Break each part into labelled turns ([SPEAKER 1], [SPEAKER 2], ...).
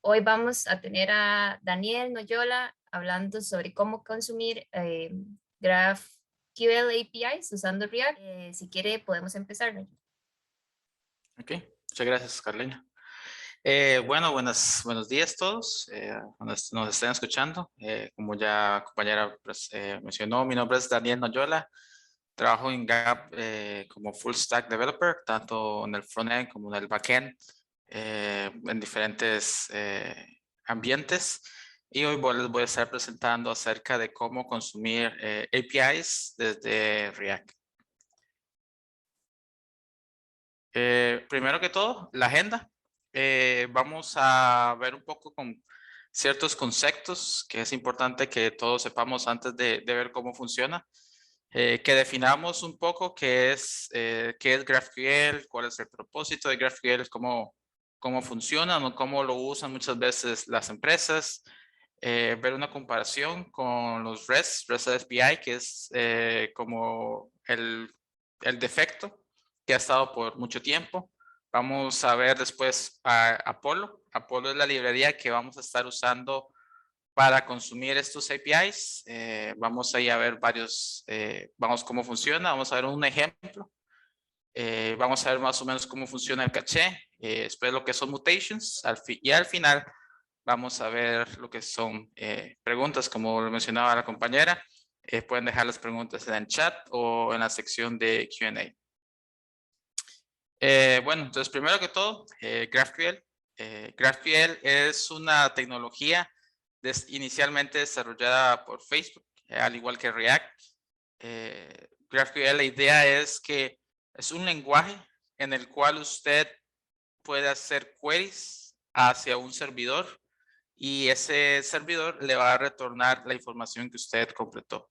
[SPEAKER 1] Hoy vamos a tener a Daniel Noyola hablando sobre cómo consumir GraphQL APIs usando React. Si quiere, podemos empezar, Noyola.
[SPEAKER 2] Ok, muchas gracias, Carolina. Bueno, buenos días todos, nos estén escuchando. Como ya compañera mencionó, mi nombre es Daniel Noyola. Trabajo en Gap como full stack developer, tanto en el frontend como en el backend, en diferentes ambientes. Y hoy les voy a estar presentando acerca de cómo consumir APIs desde React. Primero que todo, la agenda. Vamos a ver un poco con ciertos conceptos que es importante que todos sepamos antes de ver cómo funciona. Que definamos un poco qué es GraphQL, cuál es el propósito de GraphQL, cómo funciona, ¿no? Cómo lo usan muchas veces las empresas. Ver una comparación con los REST API, que es como el defecto que ha estado por mucho tiempo. Vamos a ver después a Apollo. Apollo es la librería que vamos a estar usando para consumir estos APIs. Vamos ahí a ver vamos cómo funciona, vamos a ver un ejemplo. Vamos a ver más o menos cómo funciona el caché, después lo que son mutations, y al final vamos a ver lo que son preguntas, como lo mencionaba la compañera. Pueden dejar las preguntas en el chat o en la sección de Q&A. Bueno, entonces primero que todo, GraphQL. GraphQL es una tecnología inicialmente desarrollada por Facebook, al igual que React. GraphQL, la idea es que es un lenguaje en el cual usted puede hacer queries hacia un servidor y ese servidor le va a retornar la información que usted completó.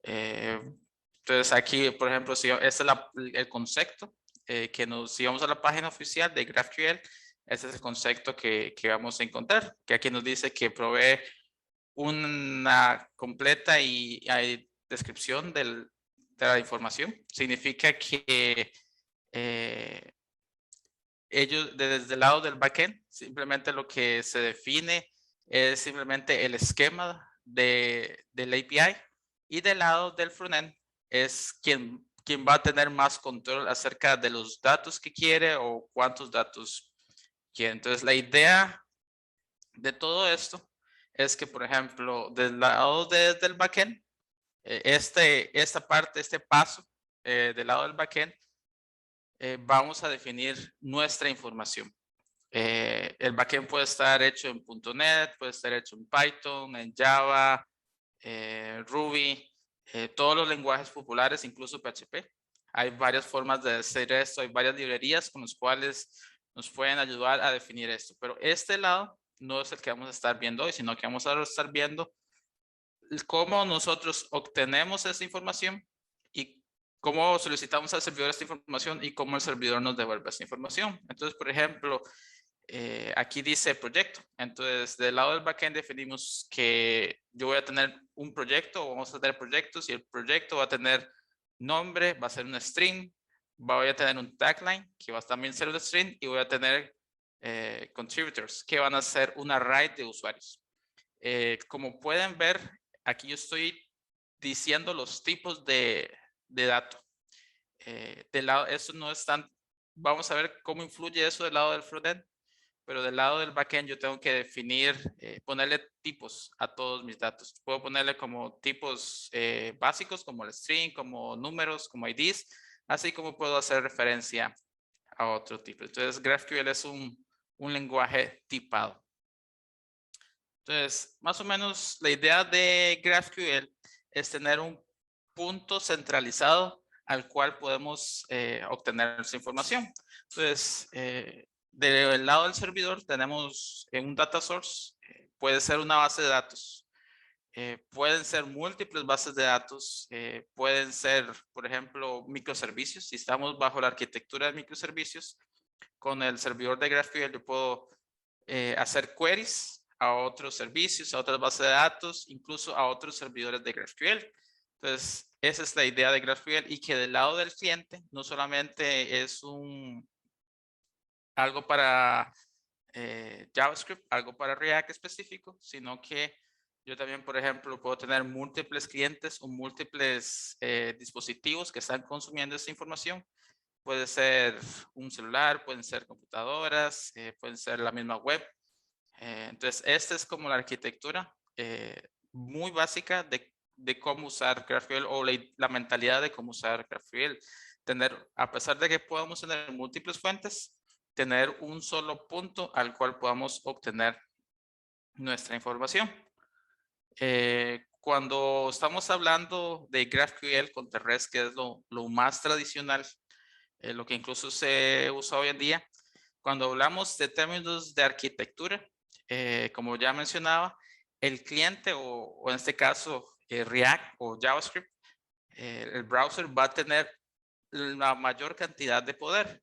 [SPEAKER 2] Entonces aquí, por ejemplo, si este es el concepto si vamos a la página oficial de GraphQL, ese es el concepto que vamos a encontrar, que aquí nos dice que provee una completa y descripción de la información. Significa que ellos desde el lado del backend, simplemente lo que se define es simplemente el esquema del API, y del lado del frontend es quien va a tener más control acerca de los datos que quiere o cuántos datos quiere. Entonces la idea de todo esto es que, por ejemplo, del lado del backend, este paso del lado del backend, vamos a definir nuestra información. El backend puede estar hecho en .NET, puede estar hecho en Python, en Java, Ruby, todos los lenguajes populares, incluso PHP. Hay varias formas de hacer esto, hay varias librerías con las cuales nos pueden ayudar a definir esto. Pero este lado no es el que vamos a estar viendo hoy, sino que vamos a estar viendo cómo nosotros obtenemos esa información y cómo solicitamos al servidor esta información y cómo el servidor nos devuelve esta información. Entonces, por ejemplo, aquí dice proyecto. Entonces, del lado del backend definimos que yo voy a tener un proyecto, o vamos a tener proyectos, y el proyecto va a tener nombre, va a ser un string, voy a tener un tagline, que va a también ser un string, y voy a tener contributors, que van a ser un array de usuarios. Como pueden ver, aquí yo estoy diciendo los tipos de datos. Del lado, eso no es tan, vamos a ver cómo influye eso del lado del frontend, pero del lado del backend yo tengo que definir, ponerle tipos a todos mis datos. Puedo ponerle como tipos básicos, como el string, como números, como IDs, así como puedo hacer referencia a otro tipo. Entonces, GraphQL es un lenguaje tipado. Entonces, más o menos la idea de GraphQL es tener un punto centralizado al cual podemos obtener esa información. Entonces, del lado del servidor tenemos un data source, puede ser una base de datos, pueden ser múltiples bases de datos, pueden ser, por ejemplo, microservicios. Si estamos bajo la arquitectura de microservicios, con el servidor de GraphQL yo puedo hacer queries a otros servicios, a otras bases de datos, incluso a otros servidores de GraphQL. Entonces, esa es la idea de GraphQL, y que del lado del cliente no solamente es algo para JavaScript, algo para React específico, sino que yo también, por ejemplo, puedo tener múltiples clientes o múltiples dispositivos que están consumiendo esta información. Puede ser un celular, pueden ser computadoras, pueden ser la misma web. Entonces, esta es como la arquitectura muy básica de cómo usar GraphQL o la mentalidad de cómo usar GraphQL. A pesar de que podamos tener múltiples fuentes, tener un solo punto al cual podamos obtener nuestra información. Cuando estamos hablando de GraphQL con REST, que es lo más tradicional, lo que incluso se usa hoy en día, cuando hablamos de términos de arquitectura, como ya mencionaba, el cliente o en este caso React o JavaScript, el browser va a tener la mayor cantidad de poder.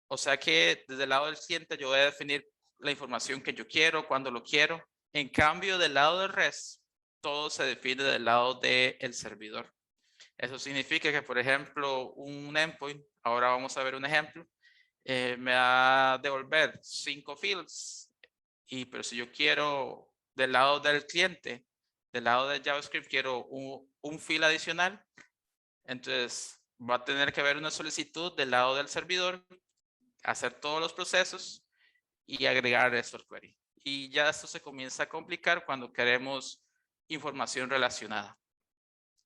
[SPEAKER 2] O sea que desde el lado del cliente yo voy a definir la información que yo quiero, cuando lo quiero. En cambio, del lado del REST, todo se define del lado del servidor. Eso significa que, por ejemplo, un endpoint, ahora vamos a ver un ejemplo, me va a devolver 5 fields, pero si yo quiero del lado del cliente, del lado de JavaScript, quiero un field adicional, entonces va a tener que haber una solicitud del lado del servidor, hacer todos los procesos y agregar esto al query. Y ya esto se comienza a complicar cuando queremos información relacionada.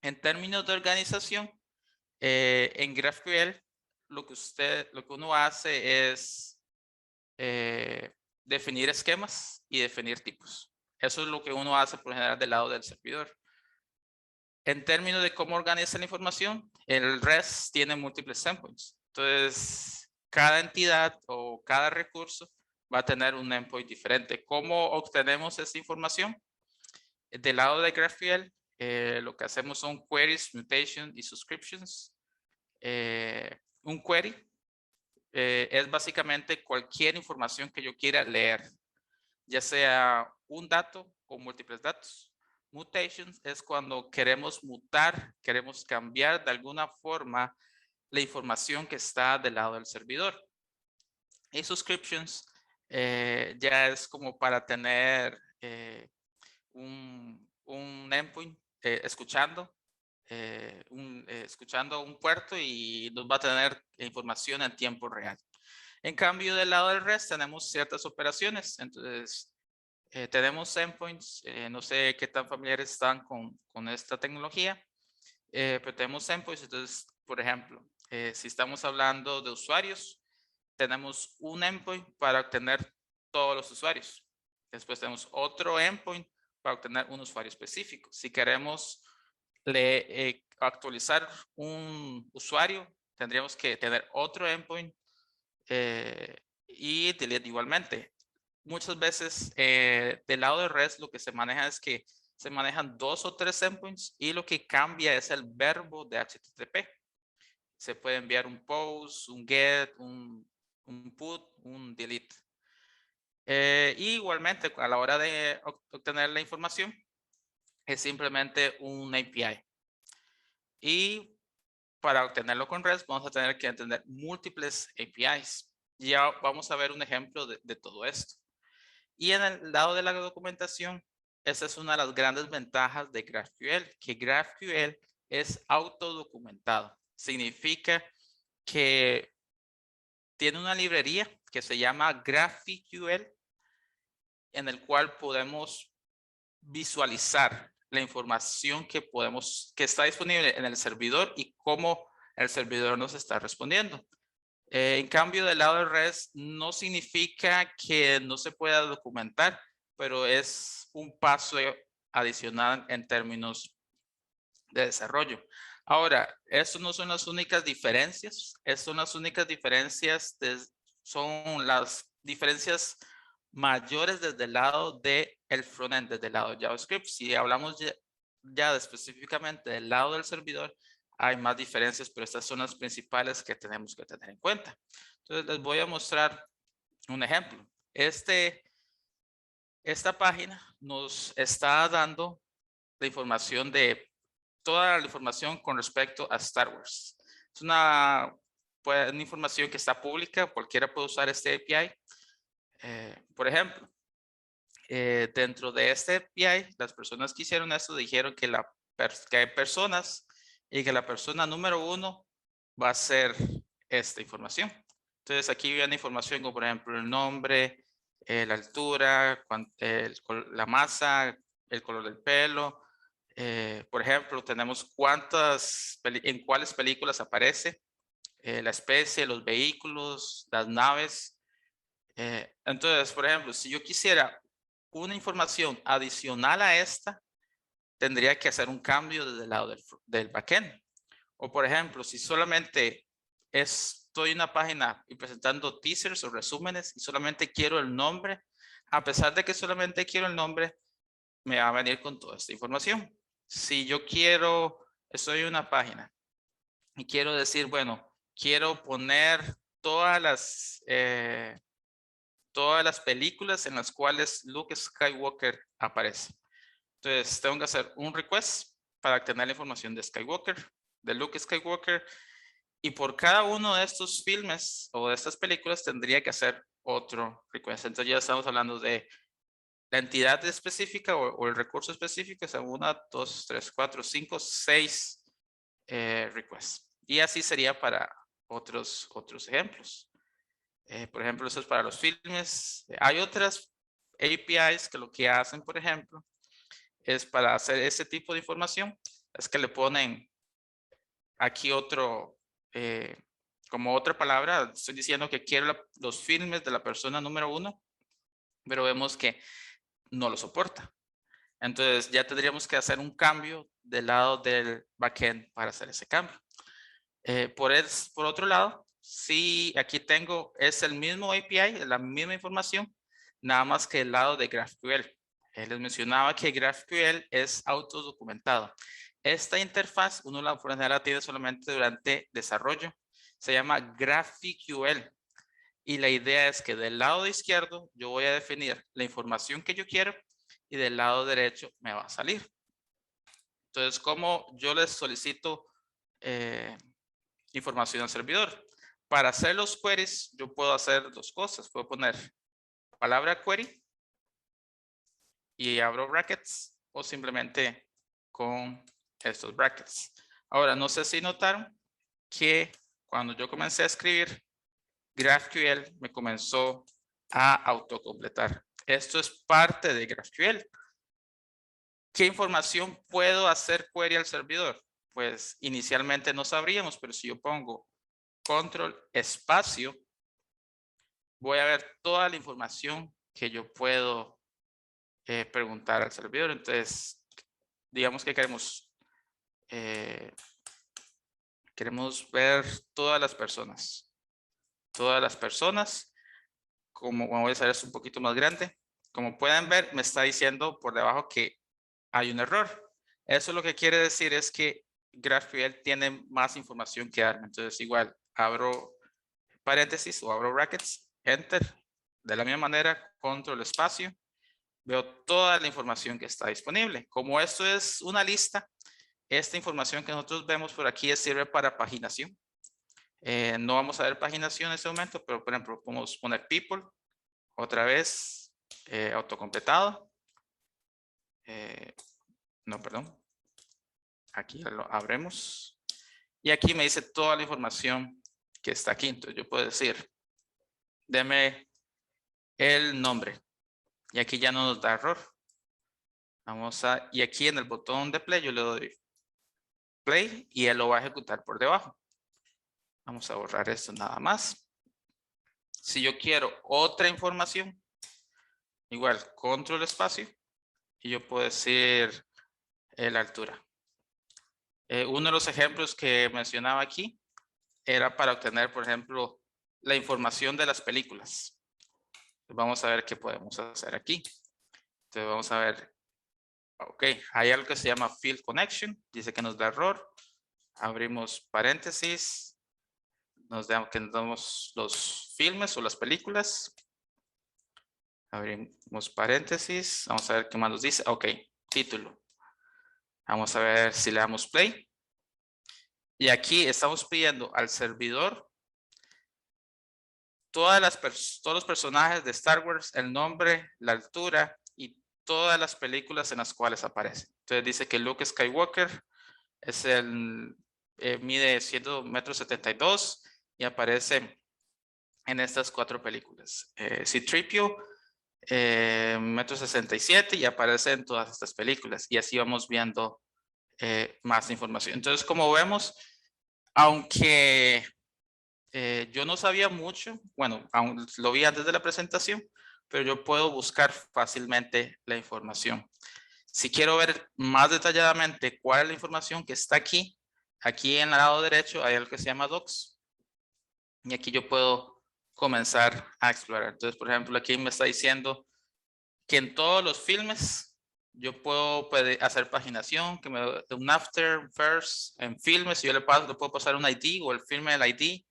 [SPEAKER 2] En términos de organización, en GraphQL, lo que uno hace es definir esquemas y definir tipos. Eso es lo que uno hace por general del lado del servidor. En términos de cómo organiza la información, el REST tiene múltiples endpoints. Entonces, cada entidad o cada recurso va a tener un endpoint diferente. ¿Cómo obtenemos esta información? Del lado de GraphQL, lo que hacemos son queries, mutation y subscriptions. Un query es básicamente cualquier información que yo quiera leer, ya sea un dato o múltiples datos. Mutations es cuando queremos mutar, queremos cambiar de alguna forma la información que está del lado del servidor. Y subscriptions ya es como para tener un endpoint escuchando un puerto y nos va a tener información en tiempo real. En cambio, del lado del REST tenemos ciertas operaciones. Entonces, tenemos endpoints. No sé qué tan familiares están con esta tecnología, pero tenemos endpoints. Entonces, por ejemplo, si estamos hablando de usuarios, tenemos un endpoint para obtener todos los usuarios. Después tenemos otro endpoint para obtener un usuario específico. Si queremos actualizar un usuario, tendríamos que tener otro endpoint y delete igualmente. Muchas veces del lado de REST lo que se maneja es que se manejan 2 o 3 endpoints y lo que cambia es el verbo de HTTP. Se puede enviar un post, un get, un put, un delete. Igualmente, a la hora de obtener la información, es simplemente un API. Y para obtenerlo con REST, vamos a tener que entender múltiples APIs. Ya vamos a ver un ejemplo de todo esto. Y en el lado de la documentación, esa es una de las grandes ventajas de GraphQL, que GraphQL es autodocumentado. Significa que tiene una librería que se llama GraphQL, en el cual podemos visualizar la información que está disponible en el servidor y cómo el servidor nos está respondiendo. En cambio, del lado del REST no significa que no se pueda documentar, pero es un paso adicional en términos de desarrollo. Ahora, estas no son las únicas diferencias. Estas son las únicas diferencias, son las diferencias mayores desde el lado del frontend, desde el lado de JavaScript. Si hablamos ya específicamente del lado del servidor, hay más diferencias, pero estas son las principales que tenemos que tener en cuenta. Entonces, les voy a mostrar un ejemplo. Esta página nos está dando la información toda la información con respecto a Star Wars. Es una información que está pública, cualquiera puede usar este API. Por ejemplo, dentro de este API, las personas que hicieron esto dijeron que, que hay personas y que la persona número 1 va a ser esta información. Entonces aquí viene información como por ejemplo el nombre, la altura, la masa, el color del pelo. Por ejemplo, tenemos en cuáles películas aparece, la especie, los vehículos, las naves. Entonces, por ejemplo, si yo quisiera una información adicional a esta, tendría que hacer un cambio desde el lado del backend. O por ejemplo, si solamente estoy en una página y presentando teasers o resúmenes y solamente quiero el nombre, a pesar de que solamente quiero el nombre, me va a venir con toda esta información. Si yo estoy en una página y quiero decir, bueno, quiero poner todas las películas en las cuales Luke Skywalker aparece. Entonces tengo que hacer un request para obtener la información de Luke Skywalker, y por cada uno de estos filmes o de estas películas tendría que hacer otro request. Entonces ya estamos hablando de la entidad específica o el recurso específico, es 1, 2, 3, 4, 5, 6 requests. Y así sería para otros ejemplos. Por ejemplo, eso es para los filmes. Hay otras APIs que lo que hacen, por ejemplo, es para hacer ese tipo de información, es que le ponen aquí como otra palabra. Estoy diciendo que quiero los filmes de la persona número 1, pero vemos que no lo soporta. Entonces ya tendríamos que hacer un cambio del lado del backend para hacer ese cambio. Por otro lado, sí, aquí es el mismo API, la misma información, nada más que el lado de GraphQL. Les mencionaba que GraphQL es autodocumentado. Esta interfaz uno la tiene solamente durante desarrollo. Se llama GraphQL. Y la idea es que del lado izquierdo yo voy a definir la información que yo quiero y del lado derecho me va a salir. Entonces, como yo les solicito información al servidor. Para hacer los queries, yo puedo hacer dos cosas. Puedo poner palabra query y abro brackets, o simplemente con estos brackets. Ahora, no sé si notaron que cuando yo comencé a escribir, GraphQL me comenzó a autocompletar. Esto es parte de GraphQL. ¿Qué información puedo hacer query al servidor? Pues inicialmente no sabríamos, pero si yo pongo control espacio, voy a ver toda la información que yo puedo preguntar al servidor. Entonces, digamos que queremos ver todas las personas. Todas las personas, como voy a hacer esto un poquito más grande. Como pueden ver, me está diciendo por debajo que hay un error. Eso lo que quiere decir es que GraphQL tiene más información que darme. Entonces, igual, abro paréntesis o abro brackets, enter. De la misma manera, control espacio, veo toda la información que está disponible. Como esto es una lista, esta información que nosotros vemos por aquí sirve para paginación. No vamos a ver paginación en este momento, pero por ejemplo, podemos poner people, otra vez, autocompletado. No, perdón. Aquí lo abrimos. Y aquí me dice toda la información que está aquí. Entonces yo puedo decir, deme el nombre. Y aquí ya no nos da error. Y aquí en el botón de play yo le doy play y él lo va a ejecutar por debajo. Vamos a borrar esto nada más. Si yo quiero otra información, igual control espacio y yo puedo decir la altura. Uno de los ejemplos que mencionaba aquí era para obtener, por ejemplo, la información de las películas. Vamos a ver qué podemos hacer aquí. Entonces vamos a ver. Ok, hay algo que se llama field connection. Dice que nos da error. Abrimos paréntesis. Nos damos los filmes o las películas. Abrimos paréntesis. Vamos a ver qué más nos dice. Ok, título. Vamos a ver si le damos play. Y aquí estamos pidiendo al servidor todos los personajes de Star Wars, el nombre, la altura y todas las películas en las cuales aparecen. Entonces dice que Luke Skywalker mide 172 metros y aparece en estas 4 películas. C-3PO, 1,67 m y aparece en todas estas películas. Y así vamos viendo más información. Entonces, como vemos, aunque yo no sabía mucho, bueno, aún lo vi antes de la presentación, pero yo puedo buscar fácilmente la información. Si quiero ver más detalladamente cuál es la información que está aquí, aquí en el lado derecho hay algo que se llama Docs. Y aquí yo puedo comenzar a explorar. Entonces, por ejemplo, aquí me está diciendo que en todos los filmes yo puedo hacer paginación, que me dé un after, first, en filmes, y yo le puedo pasar un ID o el filme del ID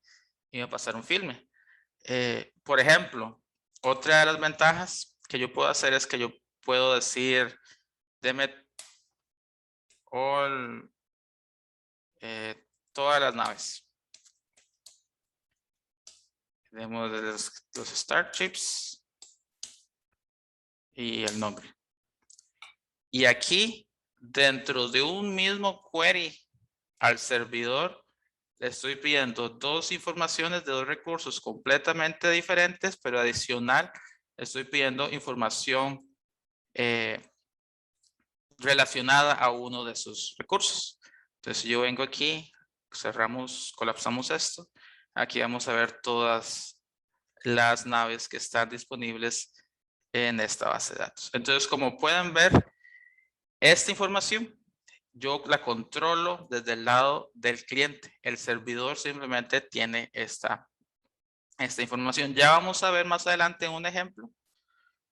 [SPEAKER 2] y me va a pasar un filme. Por ejemplo, otra de las ventajas que yo puedo hacer es que yo puedo decir, deme todas las naves. Tenemos los starships y el nombre. Y aquí, dentro de un mismo query al servidor, le estoy pidiendo 2 informaciones de 2 recursos completamente diferentes, pero adicional, estoy pidiendo información relacionada a uno de sus recursos. Entonces, yo vengo aquí, colapsamos esto. Aquí vamos a ver todas las naves que están disponibles en esta base de datos. Entonces, como pueden ver, esta información yo la controlo desde el lado del cliente. El servidor simplemente tiene esta información. Ya vamos a ver más adelante un ejemplo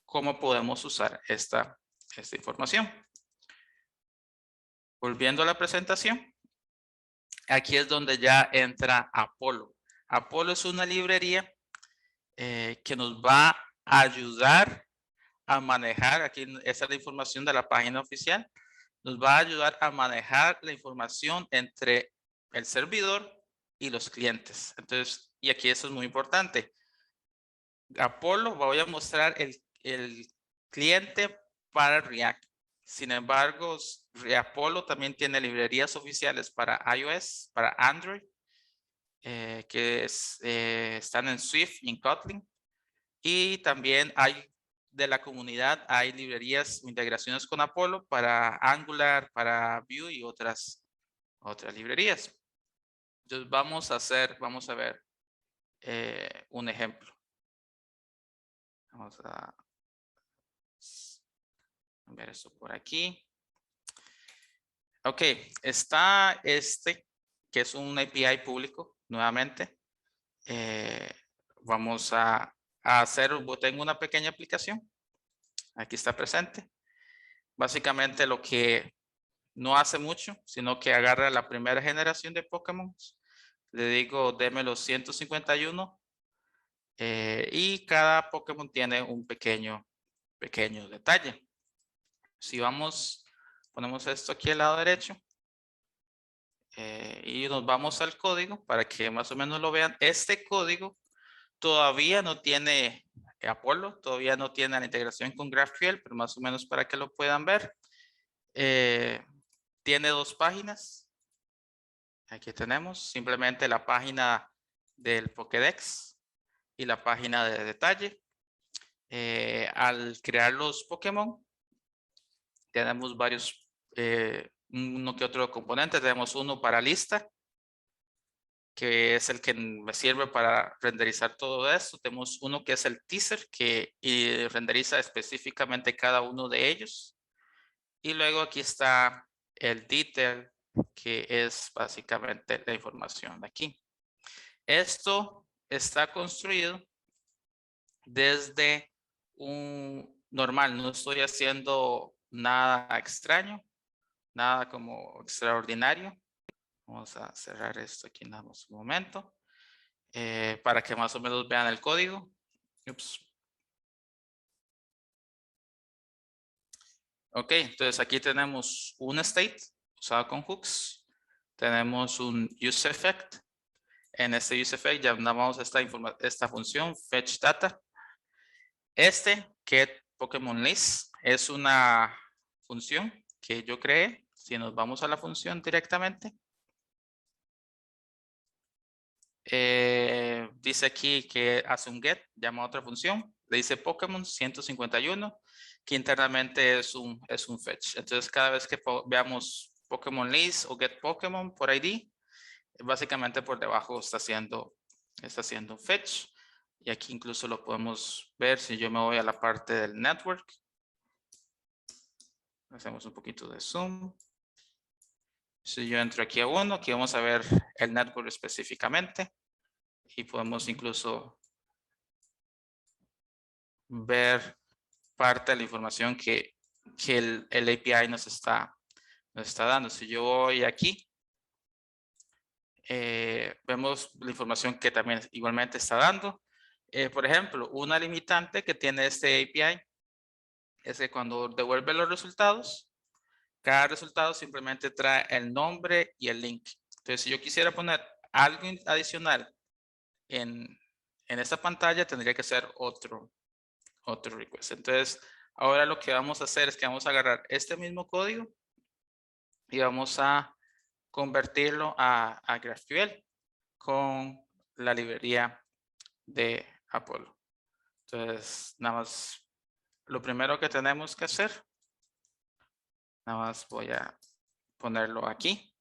[SPEAKER 2] cómo podemos usar esta información. Volviendo a la presentación, aquí es donde ya entra Apollo. Apollo es una librería que nos va a ayudar a manejar, aquí esa es la información de la página oficial, nos va a ayudar a manejar la información entre el servidor y los clientes. Entonces, y aquí eso es muy importante. Apollo, voy a mostrar el cliente para React. Sin embargo, Apollo también tiene librerías oficiales para iOS, para Android, que están en Swift y en Kotlin. Y también hay de la comunidad, hay librerías o integraciones con Apollo para Angular, para Vue y otras librerías. Entonces vamos a ver un ejemplo. Vamos a ver esto por aquí. Ok, está que es un API público, nuevamente. Vamos a tengo una pequeña aplicación. Aquí está presente. Básicamente lo que no hace mucho, sino que agarra la primera generación de Pokémon. Le digo, deme los 151. Y cada Pokémon tiene un pequeño detalle. Si ponemos esto aquí al lado derecho. Y nos vamos al código para que más o menos lo vean. Este código todavía no tiene Apollo, todavía no tiene la integración con GraphQL, pero más o menos para que lo puedan ver. Tiene 2 páginas. Aquí tenemos simplemente la página del Pokédex y la página de detalle. Al crear los Pokémon, tenemos varios, uno que otro componente. Tenemos uno para lista, que es el que me sirve para renderizar todo esto. Tenemos uno que es el teaser, que renderiza específicamente cada uno de ellos. Y luego aquí está el detail, que es básicamente la información de aquí. Esto está construido desde un normal. No estoy haciendo nada extraño, nada como extraordinario. Vamos a cerrar esto aquí en un momento para que más o menos vean el código. Ups. Ok, entonces aquí tenemos un state usado con hooks. Tenemos un use effect. En este useEffect llamamos esta función fetch data. Get Pokémon List es una función que yo creé. Si nos vamos a la función directamente, dice aquí que hace un get, llama a otra función, le dice Pokémon 151, que internamente es un fetch. Entonces cada vez que veamos Pokémon List o Get Pokémon por ID, básicamente por debajo está haciendo un fetch. Y aquí incluso lo podemos ver si yo me voy a la parte del network. Hacemos un poquito de zoom. Si yo entro aquí a uno, aquí vamos a ver el network específicamente. Y podemos incluso ver parte de la información que el API nos está dando. Si yo voy aquí, vemos la información que también igualmente está dando. Por ejemplo, una limitante que tiene este API es que cuando devuelve los resultados, cada resultado simplemente trae el nombre y el link. Entonces, si yo quisiera poner algo adicional en esta pantalla, tendría que ser otro request. Entonces, ahora lo que vamos a hacer es que vamos a agarrar este mismo código y vamos a convertirlo a GraphQL con la librería de Apollo. Entonces, nada más, lo primero que tenemos que hacer, nada más voy a ponerlo aquí,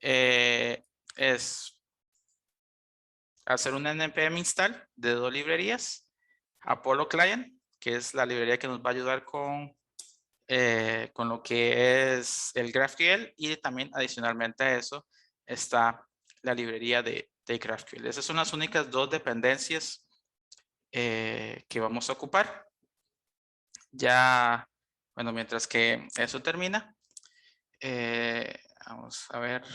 [SPEAKER 2] es hacer un npm install de dos librerías, Apollo Client, que es la librería que nos va a ayudar con lo que es el GraphQL, y también adicionalmente a eso está la librería de GraphQL. Esas son las únicas dos dependencias que vamos a ocupar. Ya, bueno, mientras que eso termina, vamos a ver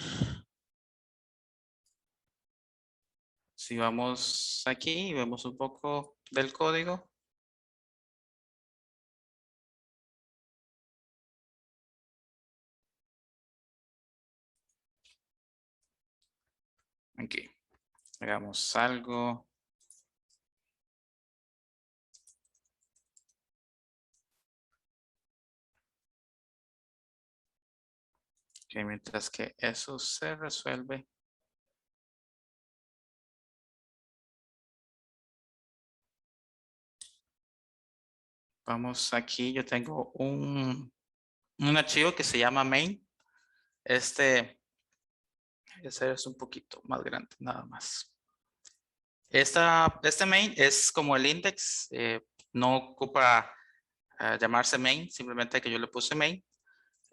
[SPEAKER 2] si vamos aquí y vemos un poco del código. Aquí, hagamos algo. Que mientras que eso se resuelve, vamos aquí, yo tengo un archivo que se llama main. Ese es un poquito más grande, nada más. Este main es como el index, no ocupa llamarse main, simplemente que yo le puse main.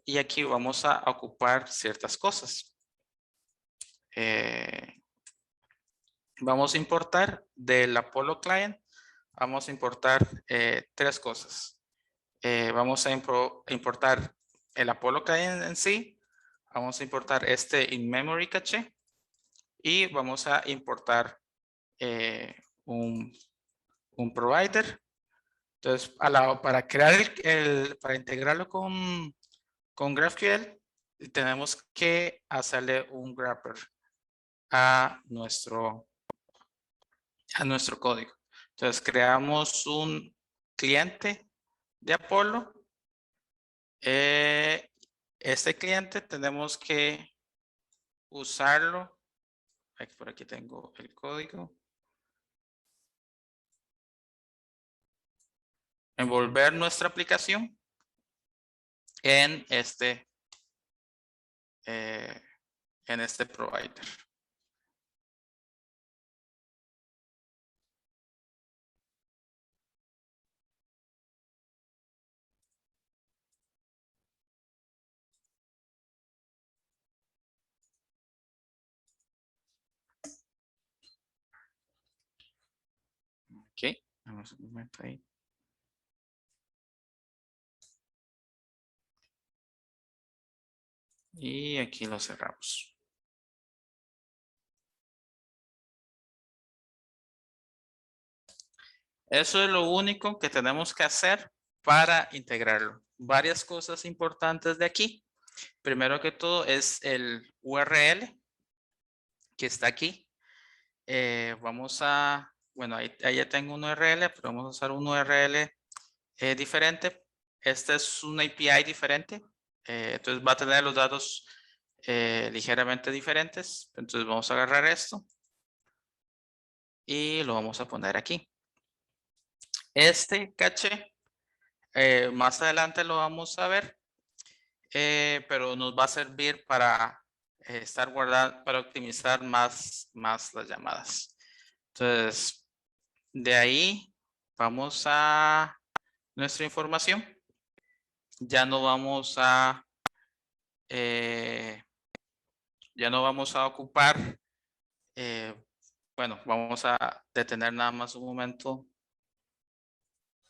[SPEAKER 2] Y aquí vamos a ocupar ciertas cosas. Vamos a importar del Apollo Client, vamos a importar tres cosas. Vamos a importar el Apollo Client en sí, vamos a importar este in-memory cache y vamos a importar un provider. Entonces, para crear para integrarlo con GraphQL, tenemos que hacerle un wrapper a nuestro código. Entonces, creamos un cliente de Apollo. Este cliente tenemos que usarlo. Por aquí tengo el código. Envolver nuestra aplicación en este provider. Ok, vamos un momento ahí. Y aquí lo cerramos. Eso es lo único que tenemos que hacer para integrarlo. Varias cosas importantes de aquí. Primero que todo es el URL. que está aquí. Vamos a, bueno, ahí ya tengo un URL, pero vamos a usar un URL diferente. Este es un API diferente. Entonces va a tener los datos ligeramente diferentes. Entonces vamos a agarrar esto y lo vamos a poner aquí. Este caché, más adelante lo vamos a ver, pero nos va a servir para estar guardando, para optimizar más las llamadas. Entonces, de ahí vamos a nuestra información. Ya no vamos a ocupar, bueno, vamos a detener nada más un momento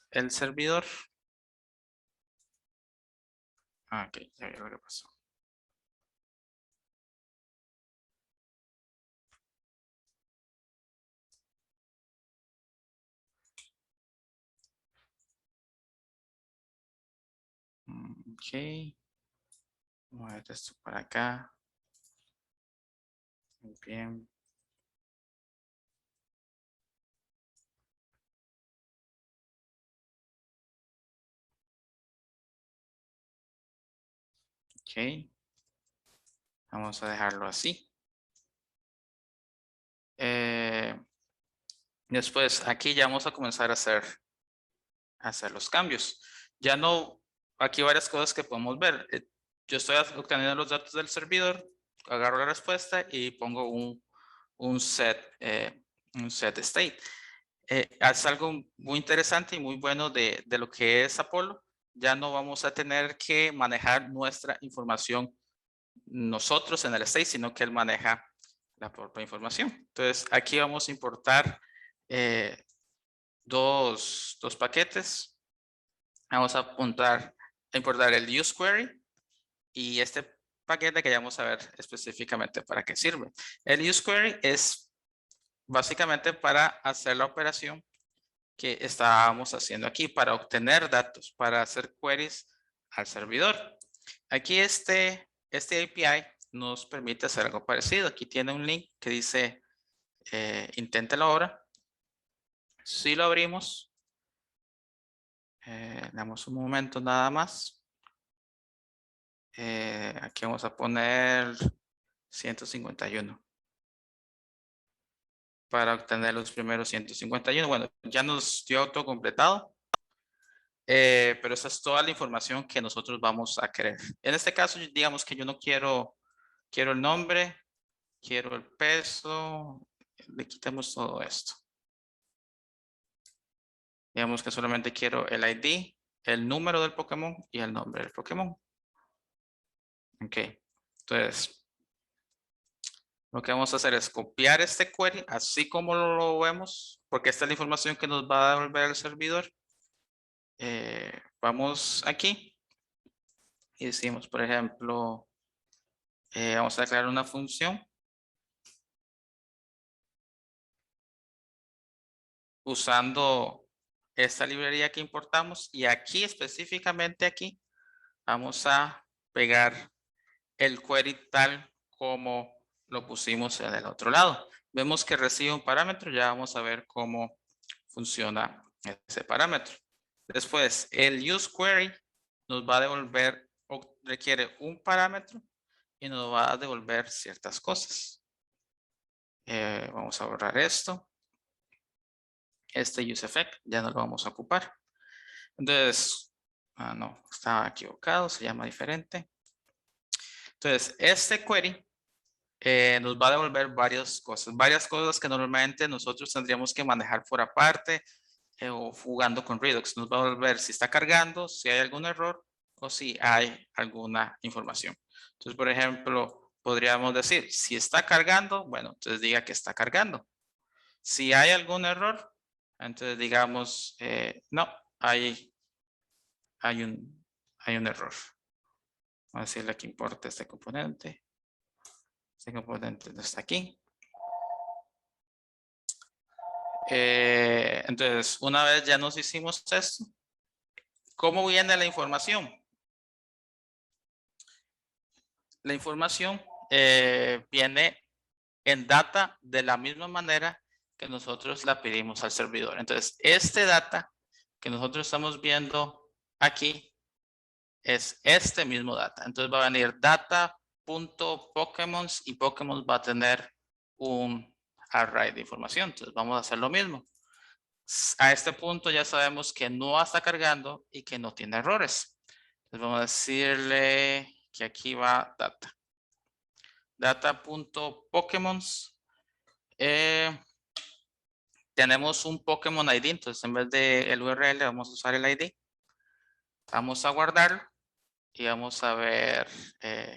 [SPEAKER 2] el servidor. Ok, ya vi lo que pasó. Ok. Vamos a ver esto para acá. Muy bien. Ok. Vamos a dejarlo así. Después aquí ya vamos a comenzar a hacer los cambios. Ya no, aquí hay varias cosas que podemos ver. Yo estoy obteniendo los datos del servidor, agarro la respuesta y pongo un set state. Es algo muy interesante y muy bueno de lo que es Apollo. Ya no vamos a tener que manejar nuestra información nosotros en el state, sino que él maneja la propia información. Entonces aquí vamos a importar dos paquetes. Vamos a importar el useQuery y este paquete que ya vamos a ver específicamente para qué sirve. El useQuery es básicamente para hacer la operación que estábamos haciendo aquí, para obtener datos, para hacer queries al servidor. Aquí este API nos permite hacer algo parecido. Aquí tiene un link que dice inténtelo ahora. Si lo abrimos, damos un momento nada más. Aquí vamos a poner 151 para obtener los primeros 151. Bueno, ya nos dio auto completado, pero esa es toda la información que nosotros vamos a querer. En este caso, digamos que yo no quiero el nombre, quiero el peso, le quitemos todo esto. Digamos que solamente quiero el ID, el número del Pokémon y el nombre del Pokémon. Ok, entonces lo que vamos a hacer es copiar este query así como lo vemos, porque esta es la información que nos va a devolver el servidor. Vamos aquí y decimos, por ejemplo, vamos a crear una función usando esta librería que importamos y aquí específicamente aquí vamos a pegar el query tal como lo pusimos en el otro lado. Vemos que recibe un parámetro, ya vamos a ver cómo funciona ese parámetro. Después, el useQuery nos va a devolver o requiere un parámetro y nos va a devolver ciertas cosas. Vamos a borrar esto. Este useEffect ya no lo vamos a ocupar. Entonces, no, estaba equivocado, se llama diferente. Entonces, este query nos va a devolver varias cosas que normalmente nosotros tendríamos que manejar por aparte o jugando con Redux. Nos va a devolver si está cargando, si hay algún error o si hay alguna información. Entonces, por ejemplo, podríamos decir, si está cargando, bueno, entonces diga que está cargando. Si hay algún error, entonces digamos, no, hay un error. Vamos a decirle que importe este componente. Este componente no está aquí. Entonces, una vez ya nos hicimos esto, ¿cómo viene la información? La información viene en data de la misma manera que nosotros la pedimos al servidor. Entonces, este data que nosotros estamos viendo aquí es este mismo data. Entonces va a venir data.pokemons y Pokémon va a tener un array de información. Entonces vamos a hacer lo mismo. A este punto ya sabemos que no está cargando y que no tiene errores. Entonces vamos a decirle que aquí va data. Data.pokemons. Tenemos un Pokémon ID, entonces en vez del URL vamos a usar el ID. Vamos a guardarlo y vamos a ver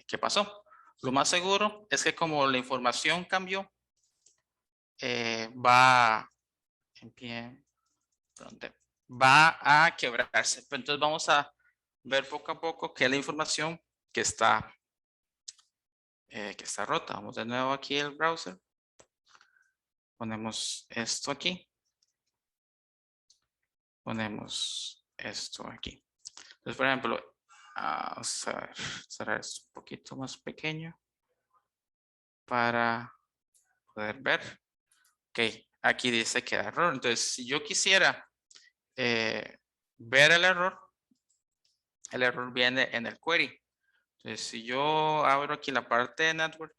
[SPEAKER 2] qué pasó. Lo más seguro es que como la información cambió, va a quebrarse. Entonces vamos a ver poco a poco qué es la información que está rota. Vamos de nuevo aquí el browser. Ponemos esto aquí. Ponemos esto aquí. Entonces, por ejemplo, vamos a ver, cerrar esto un poquito más pequeño para poder ver. Ok, aquí dice que da error. Entonces, si yo quisiera ver el error viene en el query. Entonces, si yo abro aquí la parte de network,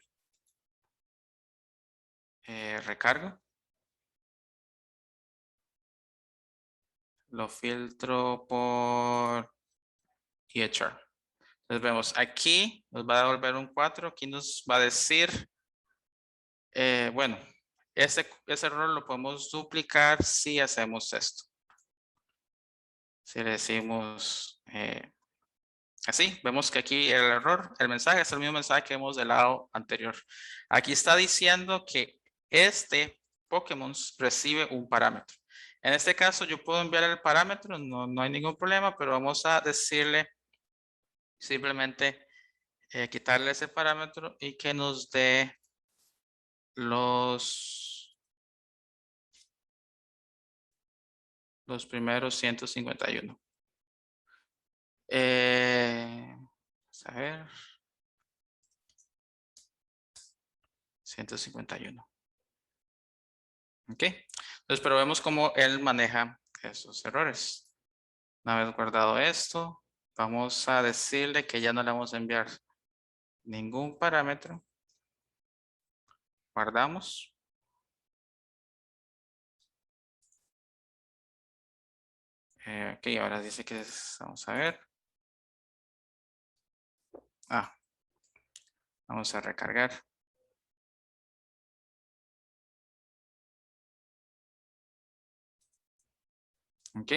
[SPEAKER 2] recargo, lo filtro por EHR. Entonces vemos aquí, nos va a devolver un 4, aquí nos va a decir, bueno, ese error lo podemos duplicar si hacemos esto. Si le decimos así, vemos que aquí el error, el mensaje es el mismo mensaje que vemos del lado anterior. Aquí está diciendo que este Pokémon recibe un parámetro. En este caso yo puedo enviar el parámetro, no hay ningún problema, pero vamos a decirle simplemente quitarle ese parámetro y que nos dé los primeros 151. Vamos a ver. 151. Ok. Entonces, pero vemos cómo él maneja esos errores. Una vez guardado esto, vamos a decirle que ya no le vamos a enviar ningún parámetro. Guardamos. Ok, ahora dice que vamos a ver. Vamos a recargar. Ok.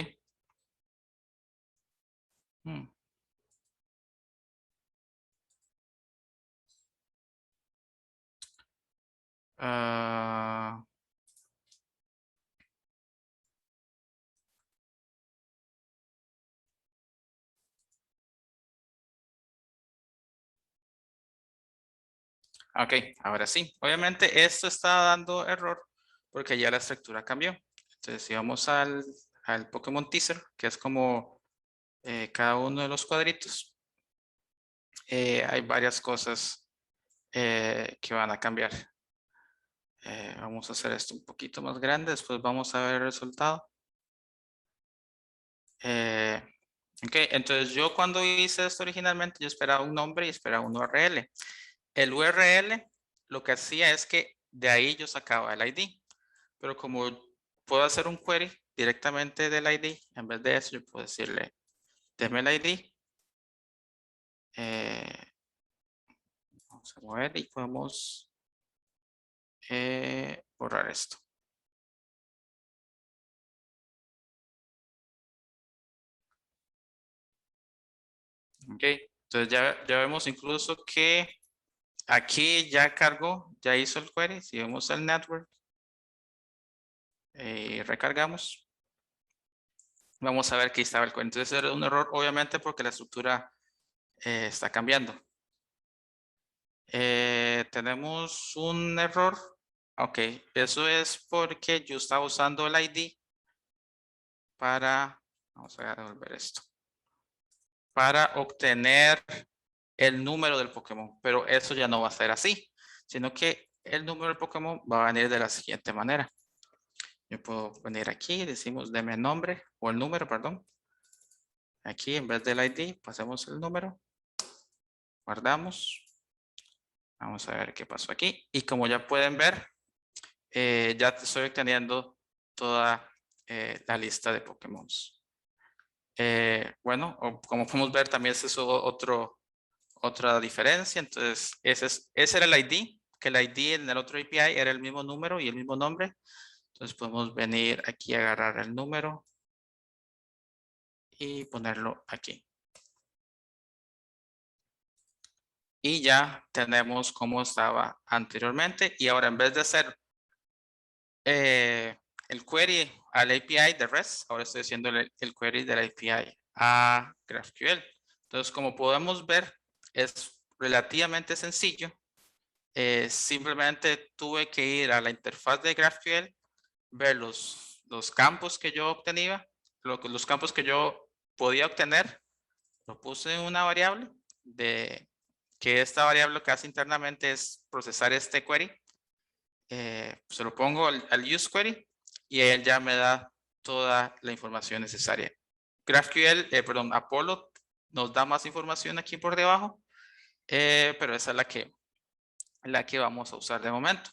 [SPEAKER 2] Ok, ahora sí. Obviamente esto está dando error porque ya la estructura cambió. Entonces, si vamos al Pokémon Teaser, que es como cada uno de los cuadritos, hay varias cosas que van a cambiar. Vamos a hacer esto un poquito más grande, después vamos a ver el resultado. Ok, entonces yo cuando hice esto originalmente, yo esperaba un nombre y esperaba un URL. El URL lo que hacía es que de ahí yo sacaba el ID. Pero como puedo hacer un query directamente del ID, en vez de eso yo puedo decirle, deme el ID. Vamos a mover y podemos borrar esto. Ok, entonces ya vemos incluso que aquí ya cargó, ya hizo el query. Si vemos el network y recargamos, vamos a ver que estaba el query. Entonces era un error obviamente porque la estructura está cambiando. Tenemos un error. Ok, eso es porque yo estaba usando el ID para, vamos a devolver esto, para obtener el número del Pokémon, pero eso ya no va a ser así, sino que el número del Pokémon va a venir de la siguiente manera. Yo puedo venir aquí, decimos deme el nombre o el número, perdón. Aquí en vez del ID, pasemos el número. Guardamos. Vamos a ver qué pasó aquí. Y como ya pueden ver, ya estoy obteniendo toda la lista de Pokémon. Bueno, como podemos ver, también es otra diferencia. Entonces, ese era el ID, que el ID en el otro API era el mismo número y el mismo nombre. Entonces podemos venir aquí a agarrar el número y ponerlo aquí. Y ya tenemos como estaba anteriormente. Y ahora en vez de hacer el query al API de REST, ahora estoy haciendo el query del API a GraphQL. Entonces, como podemos ver, es relativamente sencillo. Simplemente tuve que ir a la interfaz de GraphQL, ver los campos que yo obtenía, los campos que yo podía obtener, lo puse en una variable que esta variable lo que hace internamente es procesar este query. Se lo pongo al use query y él ya me da toda la información necesaria. GraphQL, perdón, Apollo nos da más información aquí por debajo, pero esa es la que vamos a usar de momento.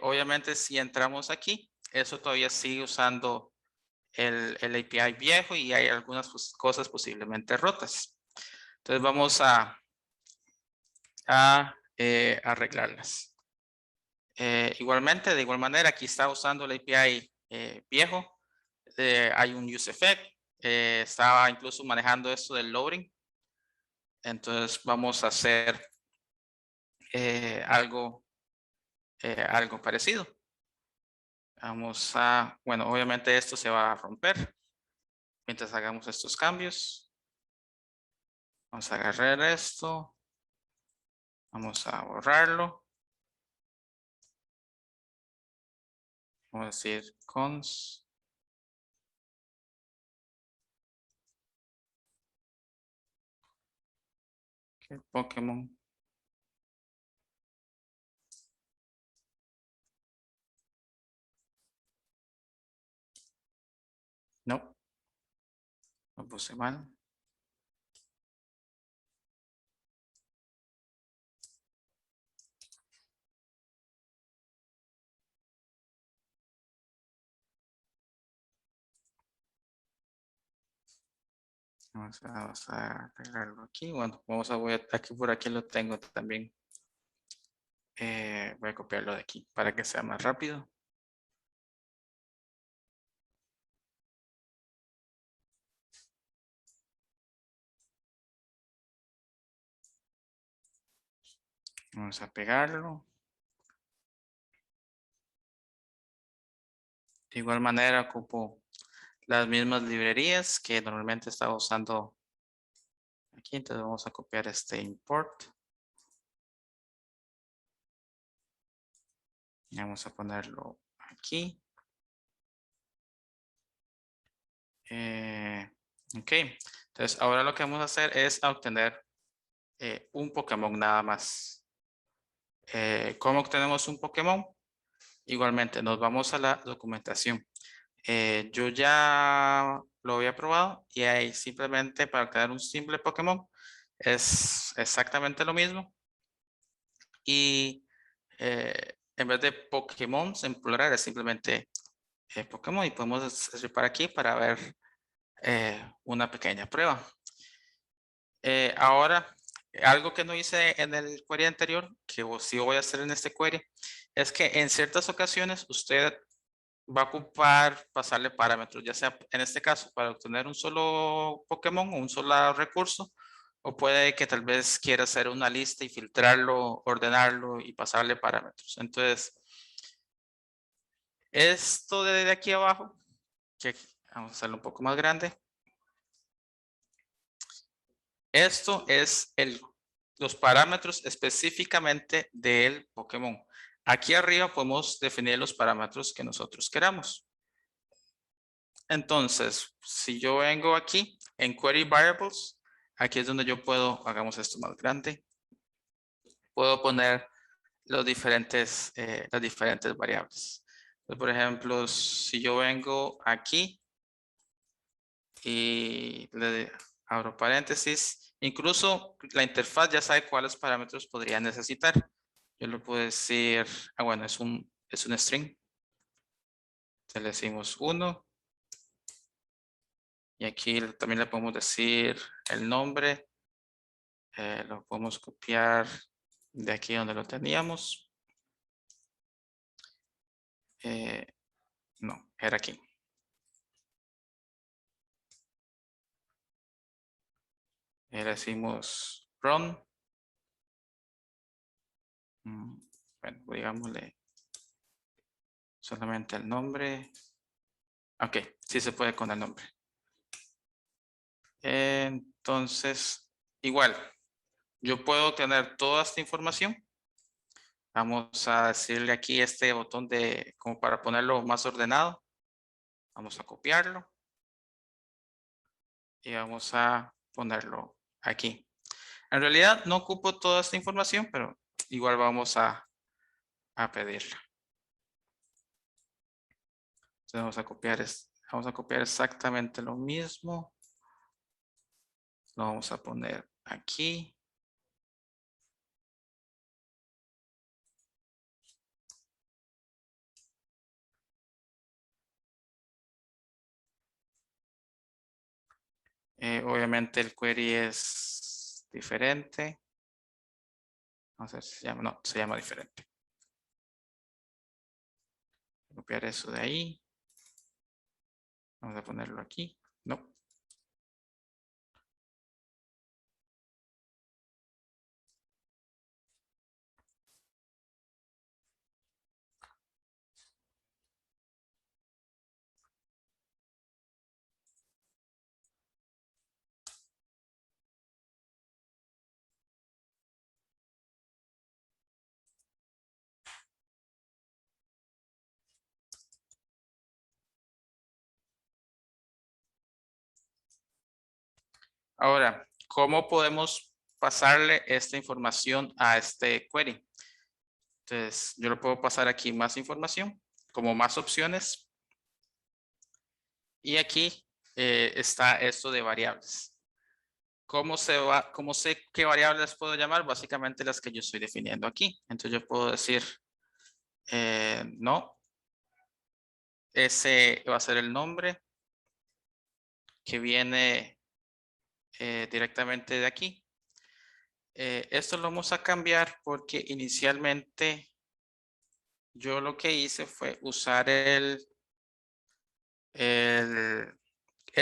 [SPEAKER 2] Obviamente si entramos aquí, eso todavía sigue usando el API viejo y hay algunas cosas posiblemente rotas. Entonces vamos a arreglarlas. Igualmente, de igual manera, aquí está usando el API viejo. Hay un use effect. Estaba incluso manejando esto del loading. Entonces vamos a hacer algo parecido. Vamos a, bueno, obviamente esto se va a romper mientras hagamos estos cambios. Vamos a agarrar esto. Vamos a borrarlo. Vamos a decir cons. Pokémon. No. Lo puse mal. Vamos a arreglarlo aquí. Bueno, aquí por aquí lo tengo también. Voy a copiarlo de aquí para que sea más rápido. Vamos a pegarlo. De igual manera ocupo las mismas librerías que normalmente estaba usando aquí. Entonces vamos a copiar este import. Y vamos a ponerlo aquí. Ok. Entonces ahora lo que vamos a hacer es obtener un Pokémon nada más. ¿Cómo obtenemos un Pokémon? Igualmente nos vamos a la documentación. Yo ya lo había probado y ahí simplemente para obtener un simple Pokémon es exactamente lo mismo. Y en vez de Pokémon en plural es simplemente Pokémon y podemos para aquí para ver una pequeña prueba. Ahora, algo que no hice en el query anterior, que sí voy a hacer en este query, es que en ciertas ocasiones usted va a ocupar pasarle parámetros, ya sea en este caso para obtener un solo Pokémon o un solo recurso, o puede que tal vez quiera hacer una lista y filtrarlo, ordenarlo y pasarle parámetros. Entonces, esto de aquí abajo, que vamos a hacerlo un poco más grande. Esto es los parámetros específicamente del Pokémon. Aquí arriba podemos definir los parámetros que nosotros queramos. Entonces, si yo vengo aquí en Query Variables, aquí es donde yo puedo, hagamos esto más grande, puedo poner las diferentes variables. Entonces, por ejemplo, si yo vengo aquí y le abro paréntesis, incluso la interfaz ya sabe cuáles parámetros podría necesitar. Yo le puedo decir, bueno, es un string. Entonces le decimos 1. Y aquí también le podemos decir el nombre. Lo podemos copiar de aquí donde lo teníamos. No, era aquí. Y le decimos run. Bueno, digámosle solamente el nombre. Ok, sí se puede con el nombre. Entonces, igual, yo puedo tener toda esta información. Vamos a decirle aquí este botón de como para ponerlo más ordenado. Vamos a copiarlo. Y vamos a ponerlo aquí. En realidad no ocupo toda esta información, pero igual vamos a pedirla. Entonces vamos a copiar exactamente lo mismo. Lo vamos a poner aquí. Obviamente el query es diferente. Vamos a ver si se llama, no, se llama diferente. Copiar eso de ahí. Vamos a ponerlo aquí. No. Ahora, ¿cómo podemos pasarle esta información a este query? Entonces, yo le puedo pasar aquí más información, como más opciones. Y aquí está esto de variables. ¿Cómo sé qué variables puedo llamar? Básicamente las que yo estoy definiendo aquí. Entonces yo puedo decir, no, ese va a ser el nombre que viene directamente de aquí. Esto lo vamos a cambiar porque inicialmente yo lo que hice fue usar el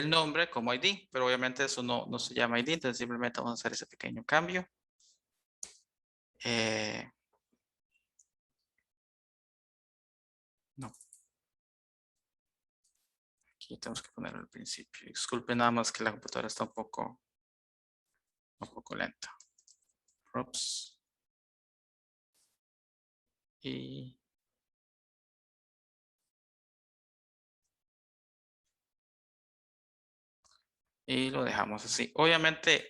[SPEAKER 2] nombre como ID, pero obviamente eso no se llama ID, entonces simplemente vamos a hacer ese pequeño cambio. No. Aquí tenemos que ponerlo al principio. Disculpen nada más que la computadora está un poco lenta. Props. Y lo dejamos así. Obviamente,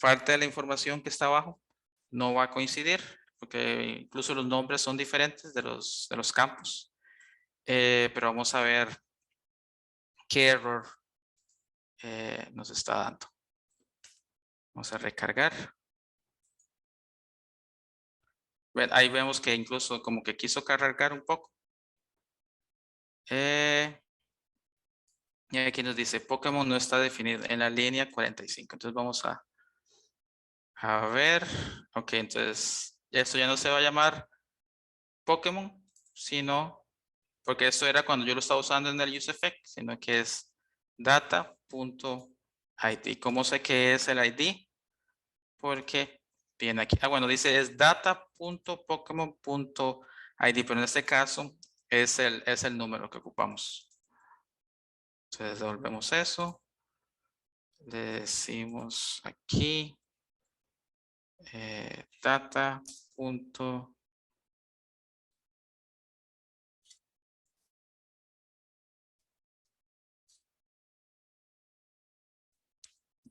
[SPEAKER 2] parte de la información que está abajo no va a coincidir, porque incluso los nombres son diferentes de los campos. Pero vamos a ver qué error nos está dando. Vamos a recargar. Ahí vemos que incluso como que quiso cargar un poco. Y aquí nos dice Pokémon no está definido en la línea 45. Entonces vamos a ver. Ok, entonces esto ya no se va a llamar Pokémon, sino, porque esto era cuando yo lo estaba usando en el useEffect, sino que es data.id. ¿Cómo sé que es el ID? Porque viene aquí. Bueno, dice es data.pokemon.id, pero en este caso es el número que ocupamos. Entonces devolvemos eso. Le decimos aquí data.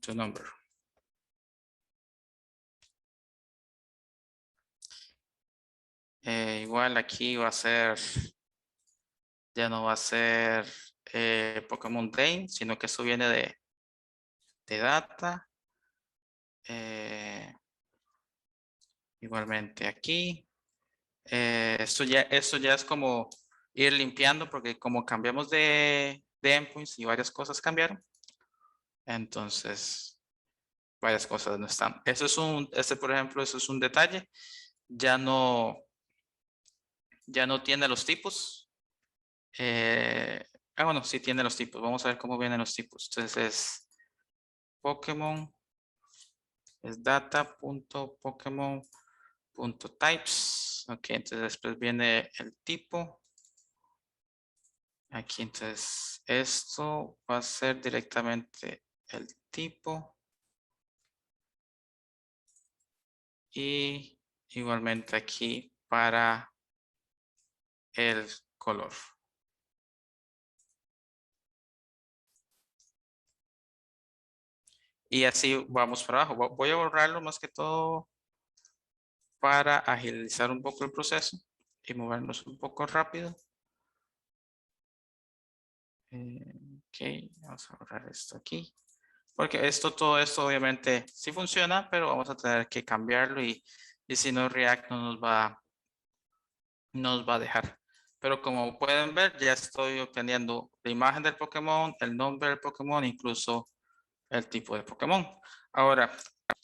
[SPEAKER 2] To number. Igual aquí va a ser, ya no va a ser Pokémon Day, sino que eso viene de data. Igualmente aquí. Esto ya es como ir limpiando porque como cambiamos de endpoints y varias cosas cambiaron, entonces varias cosas no están. Este por ejemplo, eso es un detalle. Ya no tiene los tipos. Bueno, sí tiene los tipos. Vamos a ver cómo vienen los tipos. Entonces es Pokémon, es data.pokemon.types. Ok, entonces después viene el tipo. Aquí entonces esto va a ser directamente el tipo. Y igualmente aquí para el color. Y así vamos para abajo. Voy a borrarlo más que todo para agilizar un poco el proceso y movernos un poco rápido. Ok, vamos a borrar esto aquí. Porque todo esto obviamente sí funciona, pero vamos a tener que cambiarlo y si no React no nos va a dejar. Pero como pueden ver, ya estoy obteniendo la imagen del Pokémon, el nombre del Pokémon, incluso el tipo de Pokémon. Ahora,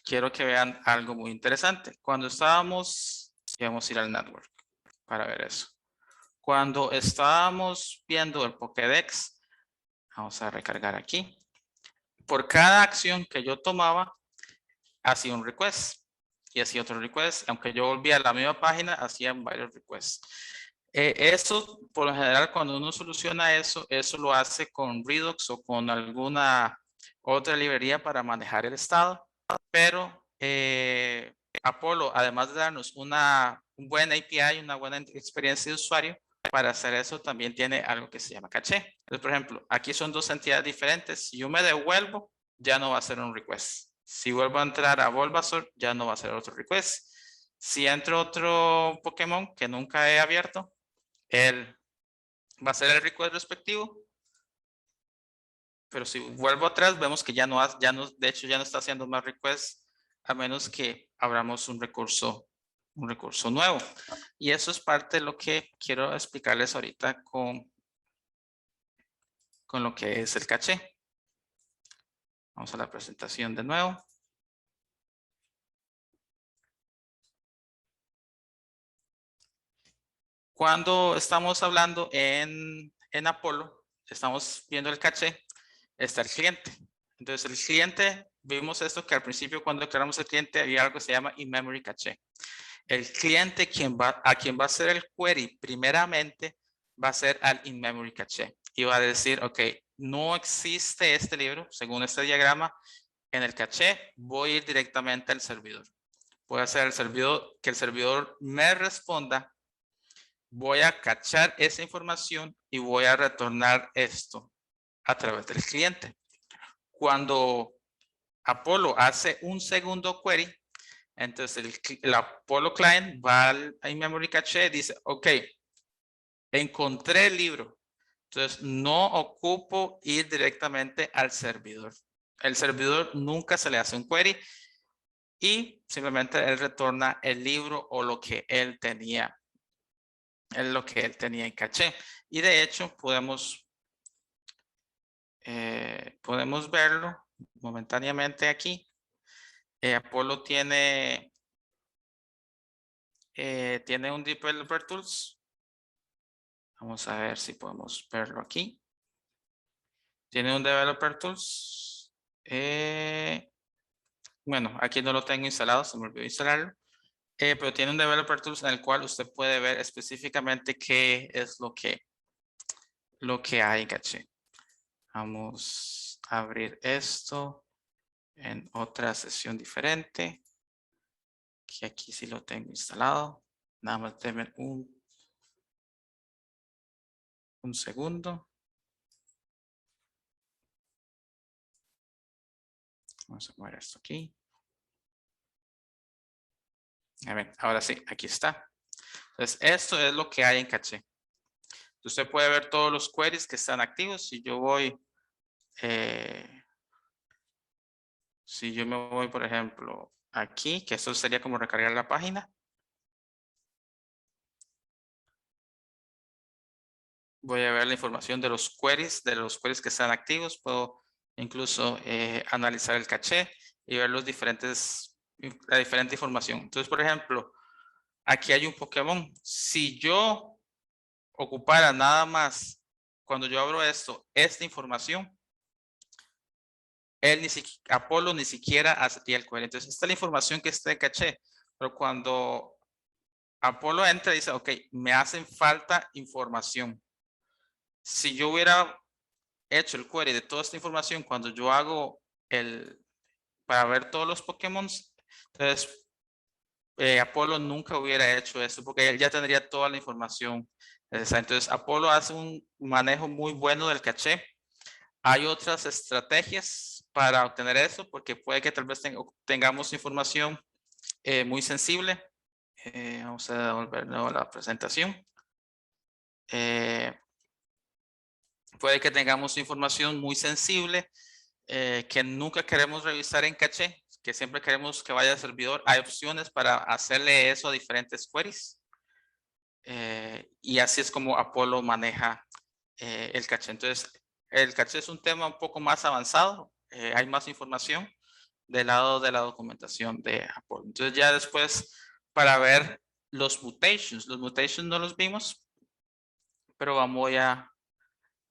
[SPEAKER 2] quiero que vean algo muy interesante. Cuando íbamos a ir al network para ver eso. Cuando estábamos viendo el Pokédex, vamos a recargar aquí. Por cada acción que yo tomaba, hacía un request y hacía otro request. Aunque yo volvía a la misma página, hacían varios requests. Eso, por lo general, cuando uno soluciona eso lo hace con Redux o con alguna otra librería para manejar el estado. Pero Apollo, además de darnos un buen API, una buena experiencia de usuario, para hacer eso también tiene algo que se llama caché. Entonces, por ejemplo, aquí son dos entidades diferentes. Si yo me devuelvo, ya no va a ser un request. Si vuelvo a entrar a Bulbasaur, ya no va a ser otro request. Si entro otro Pokémon que nunca he abierto, él va a ser el request respectivo. Pero si vuelvo atrás, vemos que de hecho ya no está haciendo más requests a menos que abramos un recurso nuevo. Y eso es parte de lo que quiero explicarles ahorita con lo que es el caché. Vamos a la presentación de nuevo. Cuando estamos hablando en Apollo, estamos viendo el caché, está el cliente. Entonces el cliente, vimos esto que al principio cuando creamos el cliente había algo que se llama in-memory caché. El cliente a quien va a hacer el query primeramente va a ser al in-memory caché. Y va a decir, ok, no existe este libro, según este diagrama, en el caché, voy a ir directamente al servidor. Voy a hacer que el servidor me responda, voy a cachar esa información y voy a retornar esto a través del cliente. Cuando Apollo hace un segundo query, entonces el Apollo Client va al in-memory caché y dice, ok, encontré el libro. Entonces no ocupo ir directamente al servidor. El servidor nunca se le hace un query y simplemente él retorna el libro o lo que él tenía. Es lo que él tenía en caché. Y de hecho podemos verlo momentáneamente aquí. Apollo tiene un Developer Tools. Vamos a ver si podemos verlo aquí. Tiene un Developer Tools. Bueno, aquí no lo tengo instalado, se me olvidó instalarlo. Pero tiene un Developer Tools en el cual usted puede ver específicamente qué es lo que hay en caché. Vamos a abrir esto en otra sesión diferente. Que aquí sí lo tengo instalado. Nada más denme un segundo. Vamos a mover esto aquí. A ver, ahora sí, aquí está. Entonces, esto es lo que hay en caché. Usted puede ver todos los queries que están activos. Si yo voy, por ejemplo, aquí, que esto sería como recargar la página. Voy a ver la información de los queries que están activos. Puedo incluso analizar el caché y ver la diferente información. Entonces, por ejemplo, aquí hay un Pokémon. Si yo ocupara nada más, cuando yo abro esta información, Apolo ni siquiera haría el query. Entonces, esta es la información que está en caché. Pero cuando Apolo entra y dice, ok, me hacen falta información. Si yo hubiera hecho el query de toda esta información cuando yo hago para ver todos los Pokémon, entonces Apolo nunca hubiera hecho eso porque él ya tendría toda la información. Entonces Apolo hace un manejo muy bueno del caché. Hay otras estrategias para obtener eso porque puede que tal vez tengamos información muy sensible. Vamos a volver de nuevo a la presentación. Puede que tengamos información muy sensible que nunca queremos revisar en caché, que siempre queremos que vaya al servidor. Hay opciones para hacerle eso a diferentes queries. Y así es como Apolo maneja el caché. Entonces, el caché es un tema un poco más avanzado. Hay más información del lado de la documentación de Apolo. Entonces, ya después, para ver los mutations no los vimos, pero vamos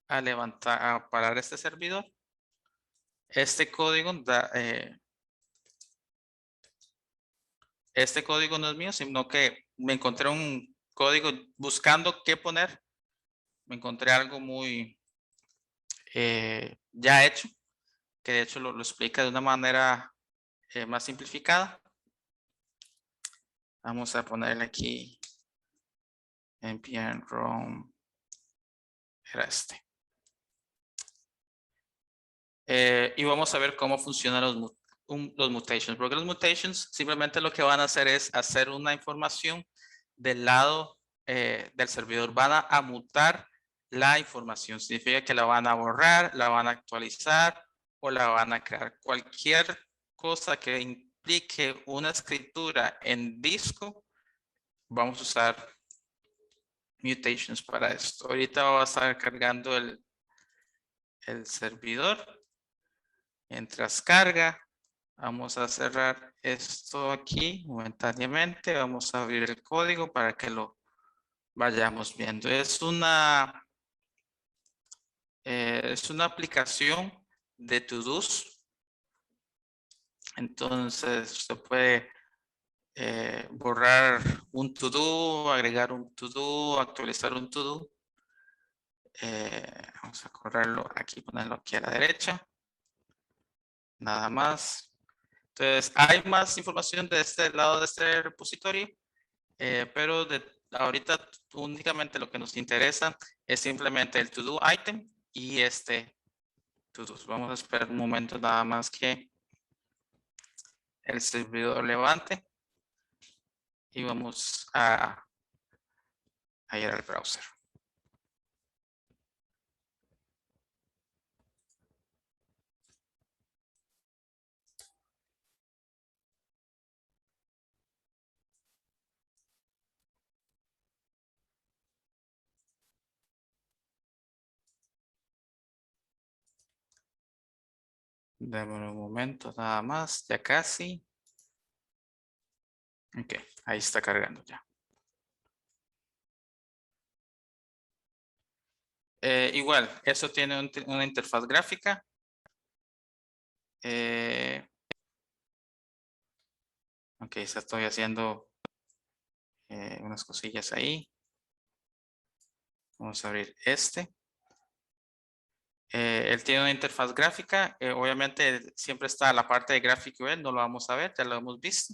[SPEAKER 2] a levantar, a parar este servidor. Este código no es mío, sino que me encontré un código buscando qué poner. Me encontré algo muy ya hecho, que de hecho lo explica de una manera más simplificada. Vamos a ponerle aquí npm run, era este. Y vamos a ver cómo funcionan los mutations, porque los mutations simplemente lo que van a hacer es hacer una información del lado del servidor. Van a mutar la información. Significa que la van a borrar, la van a actualizar o la van a crear. Cualquier cosa que implique una escritura en disco, vamos a usar mutations para esto. Ahorita va a estar cargando el servidor. Mientras carga, vamos a cerrar esto aquí momentáneamente. Vamos a abrir el código para que lo vayamos viendo. Es una aplicación de to-dos. Entonces, usted puede borrar un to-do, agregar un to-do, actualizar un to-do. Vamos a correrlo aquí, ponerlo aquí a la derecha. Nada más. Entonces, hay más información de este lado de este repositorio, pero ahorita únicamente lo que nos interesa es simplemente el to-do item y este to-do. Vamos a esperar un momento nada más que el servidor levante y vamos a ir al browser. Dame un momento nada más, ya casi. Ok, ahí está cargando ya. Igual, eso tiene una interfaz gráfica. Ok, estoy haciendo unas cosillas ahí. Vamos a abrir este. Él tiene una interfaz gráfica. Obviamente siempre está la parte de GraphQL, no lo vamos a ver, ya lo hemos visto.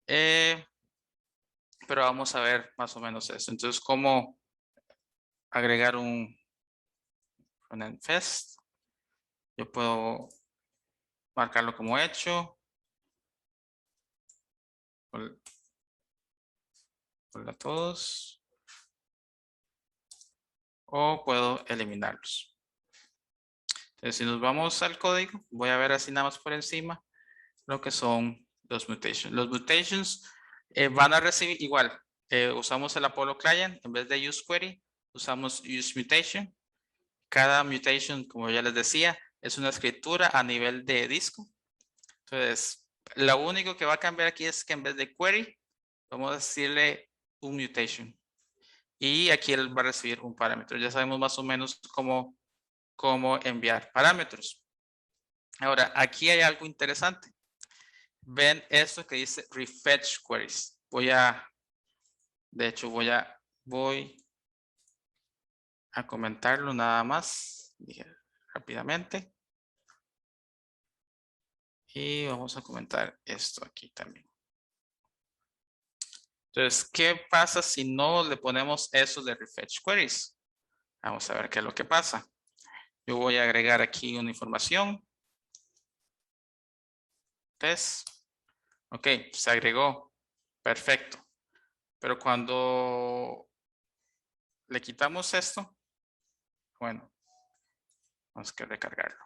[SPEAKER 2] Pero vamos a ver más o menos eso. Entonces, ¿cómo agregar un frontend fest? Yo puedo marcarlo como hecho. Hola a todos. O puedo eliminarlos. Entonces, si nos vamos al código, voy a ver así nada más por encima lo que son los mutations. Los mutations van a recibir igual. Usamos el Apollo Client en vez de use query, usamos use mutation. Cada mutation, como ya les decía, es una escritura a nivel de disco. Entonces, lo único que va a cambiar aquí es que en vez de query, vamos a decirle un mutation. Y aquí él va a recibir un parámetro. Ya sabemos más o menos cómo enviar parámetros. Ahora, aquí hay algo interesante. Ven esto que dice refetch queries. De hecho, voy a comentarlo nada más rápidamente. Y vamos a comentar esto aquí también. Entonces, ¿qué pasa si no le ponemos eso de refetch queries? Vamos a ver qué es lo que pasa. Yo voy a agregar aquí una información. Test. Ok, se agregó. Perfecto. Pero cuando le quitamos esto, bueno, vamos a recargarlo.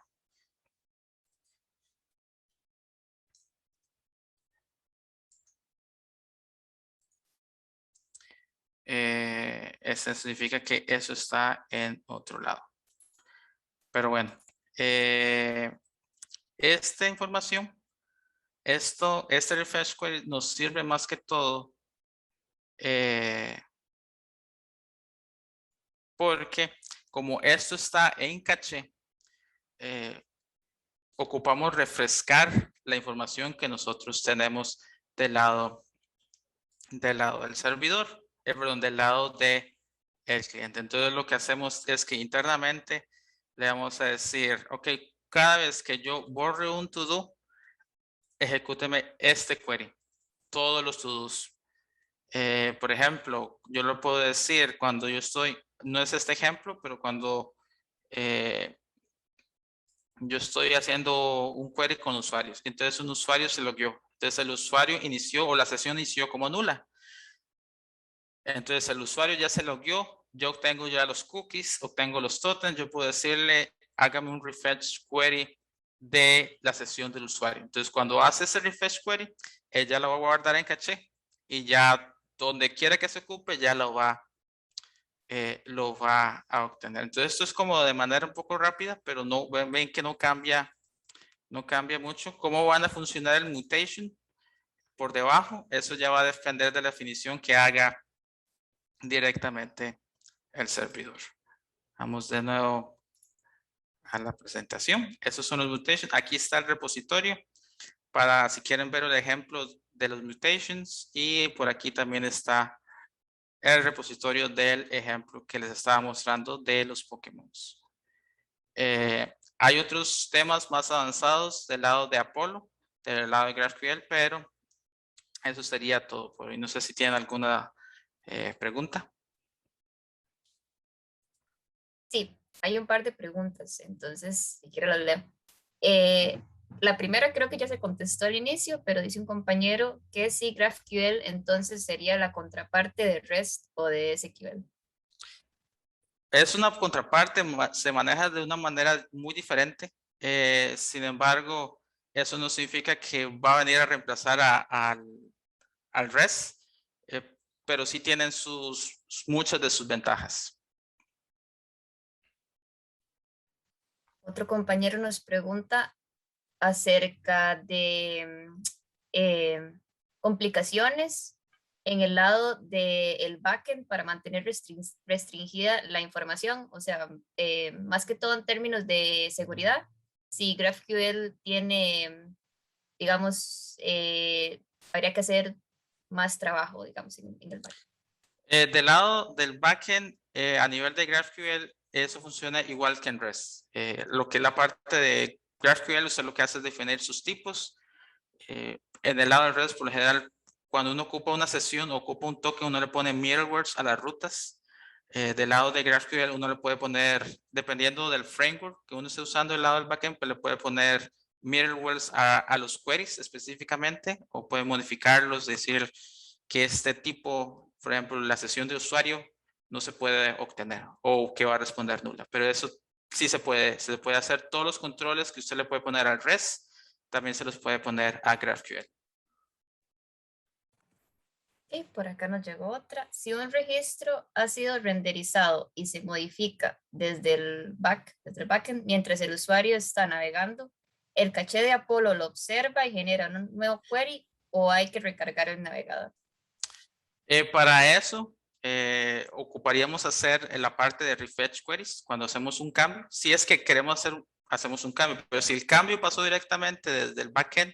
[SPEAKER 2] Eso significa que eso está en otro lado. Pero bueno, esta información, este refresh query nos sirve más que todo porque como esto está en caché, ocupamos refrescar la información que nosotros tenemos del lado del servidor, perdón, del lado del cliente. Entonces lo que hacemos es que internamente le vamos a decir, ok, cada vez que yo borre un to-do, ejecúteme este query, todos los to-dos. Por ejemplo, yo lo puedo decir cuando yo estoy, no es este ejemplo, pero cuando yo estoy haciendo un query con usuarios. Entonces un usuario se logueó. Entonces el usuario inició o la sesión inició como nula. Entonces el usuario ya se logueó. Yo obtengo ya los cookies, obtengo los tokens. Yo puedo decirle, hágame un refresh query de la sesión del usuario. Entonces cuando hace ese refresh query, ella lo va a guardar en caché y ya donde quiera que se ocupe ya lo va a obtener. Entonces esto es como de manera un poco rápida, pero no ven que no cambia mucho. ¿Cómo van a funcionar el mutation por debajo? Eso ya va a depender de la definición que haga directamente el servidor. Vamos de nuevo a la presentación. Esos son los mutations. Aquí está el repositorio para si quieren ver el ejemplo de los mutations, y por aquí también está el repositorio del ejemplo que les estaba mostrando de los Pokémon. Hay otros temas más avanzados del lado de Apollo, del lado de GraphQL, pero eso sería todo por hoy. No sé si tienen alguna pregunta.
[SPEAKER 1] Sí, hay un par de preguntas, entonces si quiero las leo. La primera creo que ya se contestó al inicio, pero dice un compañero que si GraphQL entonces sería la contraparte de REST o de SQL.
[SPEAKER 2] Es una contraparte, se maneja de una manera muy diferente. Sin embargo, eso no significa que va a venir a reemplazar al REST, pero sí tienen muchas de sus ventajas.
[SPEAKER 1] Otro compañero nos pregunta acerca de complicaciones en el lado del backend para mantener restringida la información, o sea, más que todo en términos de seguridad. Si GraphQL tiene, digamos, habría que hacer más trabajo, digamos, en el backend.
[SPEAKER 2] Del lado del backend, a nivel de GraphQL, eso funciona igual que en REST. Lo que es la parte de GraphQL, usted lo que hace es definir sus tipos. En el lado de REST, por lo general, cuando uno ocupa una sesión o ocupa un token, uno le pone middlewares a las rutas. Del lado de GraphQL, uno le puede poner, dependiendo del framework que uno esté usando del lado del backend, pues le puede poner middlewares a los queries específicamente, o puede modificarlos, decir que este tipo por ejemplo, la sesión de usuario no se puede obtener o que va a responder nula, pero eso sí se puede hacer. Todos los controles que usted le puede poner al REST, también se los puede poner a GraphQL.
[SPEAKER 1] Y por acá nos llegó otra. Si un registro ha sido renderizado y se modifica desde el backend mientras el usuario está navegando, ¿el caché de Apollo lo observa y genera un nuevo query o hay que recargar el navegador?
[SPEAKER 2] Para eso, ocuparíamos hacer la parte de refetch queries cuando hacemos un cambio. Si es que queremos hacemos un cambio, pero si el cambio pasó directamente desde el backend,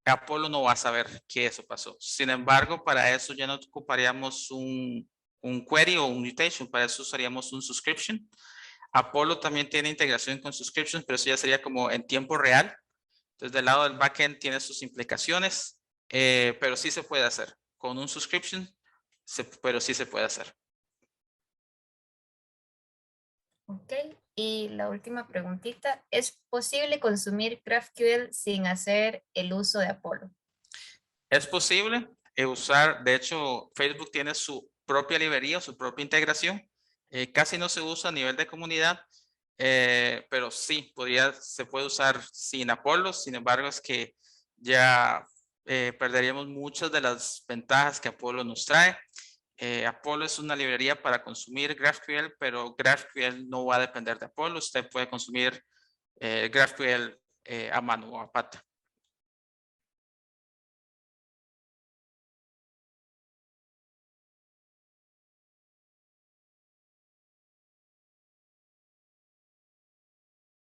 [SPEAKER 2] Apollo no va a saber que eso pasó. Sin embargo, para eso ya no ocuparíamos un query o un mutation, para eso usaríamos un subscription. Apollo también tiene integración con subscriptions, pero eso ya sería como en tiempo real. Entonces, del lado del backend tiene sus implicaciones, pero sí se puede hacer. Con un subscription, pero sí se puede hacer.
[SPEAKER 1] Ok, y la última preguntita, ¿es posible consumir GraphQL sin hacer el uso de Apollo?
[SPEAKER 2] Es posible usar, de hecho, Facebook tiene su propia librería, su propia integración. Casi no se usa a nivel de comunidad, pero sí, se puede usar sin Apollo. Sin embargo, es que ya perderíamos muchas de las ventajas que Apollo nos trae. Apollo es una librería para consumir GraphQL, pero GraphQL no va a depender de Apollo. Usted puede consumir GraphQL a mano o a pata.